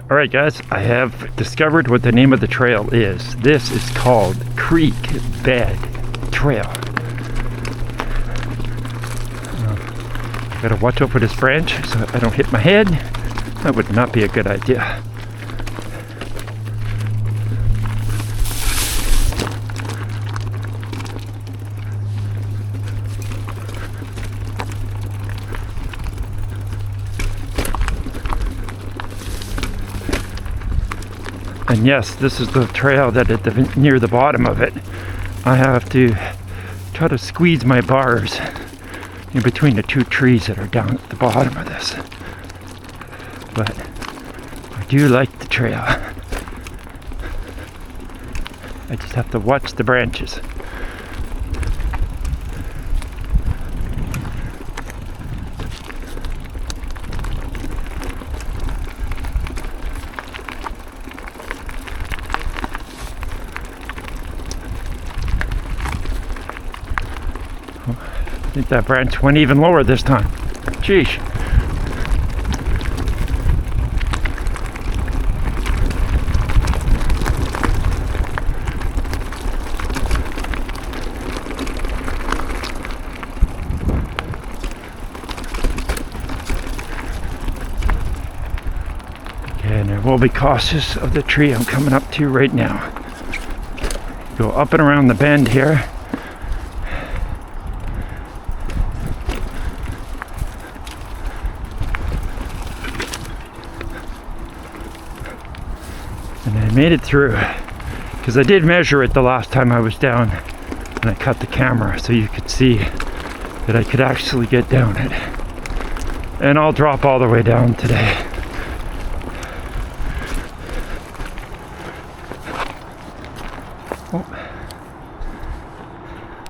Alright guys, I have discovered what the name of the trail is. This is called Creek Bed Trail. Gotta watch out for this branch so I don't hit my head. That would not be a good idea. And yes, this is the trail that near the bottom of it, I have to try to squeeze my bars in between the two trees that are down at the bottom of this. But I do like the trail. I just have to watch the branches. I think that branch went even lower this time. Sheesh. Okay, and I will be cautious of the tree I'm coming up to right now. Go up and around the bend here. And I made it through, because I did measure it the last time I was down, and I cut the camera so you could see that I could actually get down it. And I'll drop all the way down today. Oh.